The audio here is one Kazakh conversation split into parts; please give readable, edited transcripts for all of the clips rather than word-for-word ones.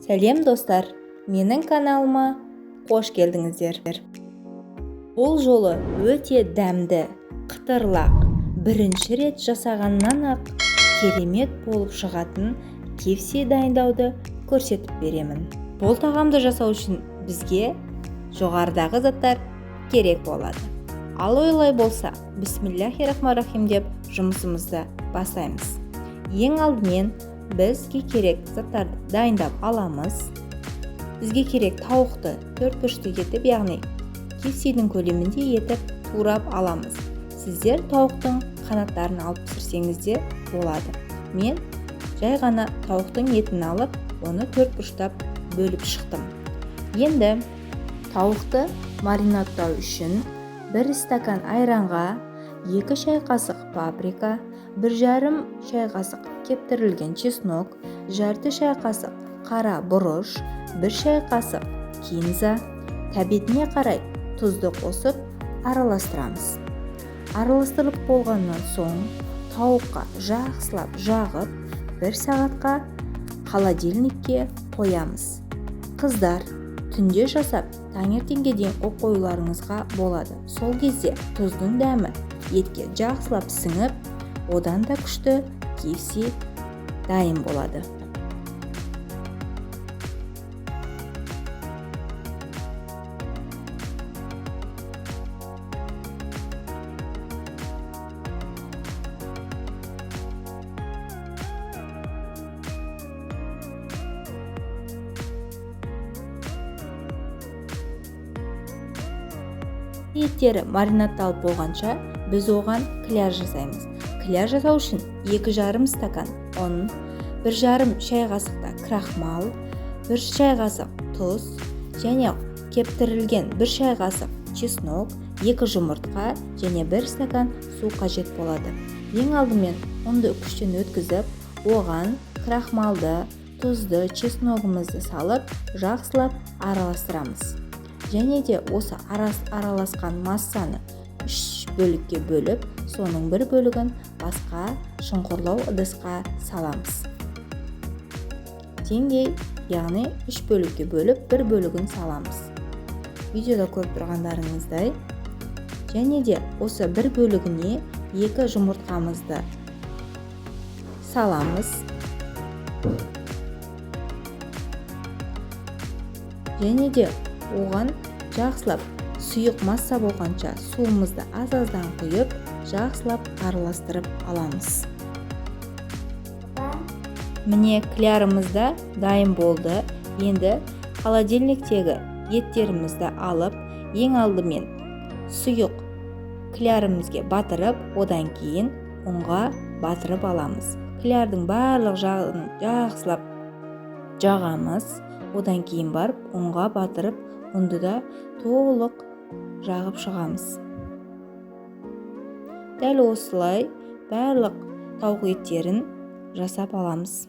Сәлем достар, менің каналыма қош келдіңіздер. Бұл жолы өте дәмді, қытырлақ, бірінші рет жасағаннан-ақ керемет болып шығатын KFC дайындауды көрсетіп беремін. Бұл тағамды жасау үшін бізге жоғарыдағы заттар керек болады. Ал олай болса, бисмиллахи-рахмани-рахим деп жұмысымызды бастаймыз. Ең алдымен бізге керек заттарды дайындап аламыз. Бізге керек тауықты 4 бөлікке етіп, яғни KFC-дің көлемінде етіп турап аламыз. Сіздер тауықтың қанаттарын алып пісірсеңіз де болады. Мен жай ғана тауықтың етін алып, оны 4 бөліктеп бөліп шықтым. Енді тауықты маринадтау үшін 1 стакан айранға 2 шай қасық паприка, 1,5 шай қасық кептірілген чеснок, жарты шай қасық қара бұрыш, 1 шай қасық кинза, тәбетіне қарай тұзды қосып араластырамыз. Араластырып болғаннан соң тауыққа жақсылап жағып 1 сағатқа холодильникке қоямыз. Қыздар, түнде жасап таңертеңге дейін қоюларыңызға болады. Сол кезде тұздың дәмі етке жақсылап сіңіп, одан да күшті KFC дайын болады. Еттері маринадталып болғанша біз оған кляр жасаймыз. Кляр жасау үшін 2,5 стакан ұн, 1,5 шай қасықта крахмал, 1 шай қасық тұз және кептірілген 1 шай қасық чеснок, 2 жұмыртқа және 1 стакан су қажет болады. Ең алдымен ұнды үккіштен өткізіп, оған крахмалды, тұзды, чесногымызды салып, жақсылап араластырамыз. Және де осы араласқан массаны 3 бөлікке бөліп, соның 1 бөлігін басқа шұңқырлау ыдысқа саламыз. Теңдей, яғни 3 бөлікке бөліп 1 бөлігін саламыз. Видеода көріп тұрғандарыңыздай. Және де осы 1 бөлігіне 2 жұмыртқамызды саламыз. Және де оған жақсылап сұйық масса болғанша суымызды аз-аздан құйып, жақсылап араластырып аламыз. Міне клярымыз да дайын болды. Енді холодильниктегі еттерімізді алып, ең алдымен сұйық клярымызге батырып, одан кейін ұнға батырып аламыз. Клярдың барлық жағын жақсылап жағамыз. Одан кейін барып ұнға батырып, ұнды да толық жағып шығамыз. Дәл осылай барлық тауық еттерін жасап аламыз.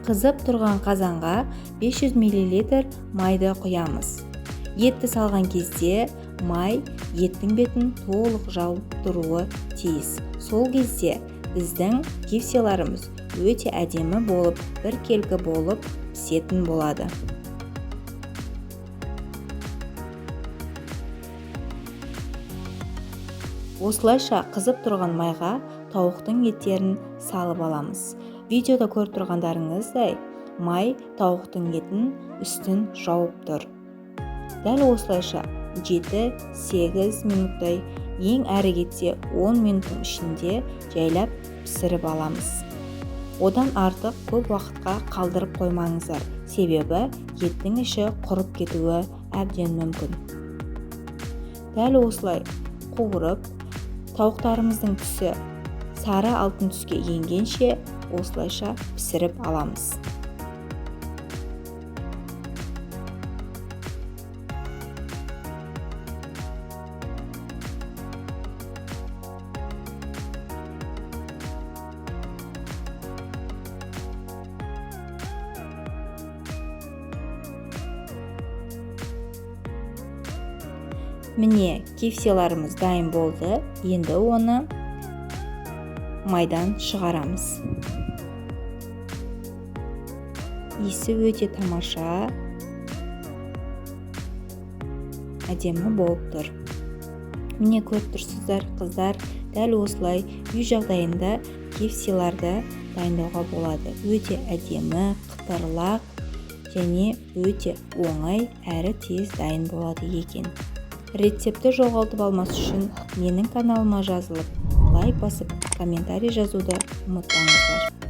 Қызып тұрған қазанға 500 мл майды құямыз. Етті салған кезде май еттің бетін толық жауып тұруы тиіс. Сол кезде біздің KFC-ларымыз өте әдемі болып, біркелкі болып пісетін болады. Осылайша қызып тұрған майға тауықтың еттерін салып аламыз. Видеода көріп тұрғандарыңыздай, май тауықтың етін үстін жауып тұр. Дәл осылайша 7-8 минуттай, ең әрі кетсе 10 минуттың ішінде жайлап пісіріп аламыз. Одан артық көп уақытқа қалдырып қоймаңыздар, себебі еттің іші құрып кетуі әбден мүмкін. Дәл осылай қуырып, тауықтарымыздың түсі сары алтын түске енгенше осылайша пісіріп аламыз. Міне, кефсиларымыз дайын болды. Енді оны майдан шығарамыз. Иісі өте тамаша, әдемі болып тұр. Міне көріп тұрсыздар, қыздар, дәл осылай үй жағдайында кефсиларды дайындауға болады. Өте әдемі, қытырлақ және өте оңай әрі тез дайын болады екен. Рецепті жоғалтып алмас үшін менің каналыма жазылып, лайк басып, комментарий жазуды ұмытпаңыздар.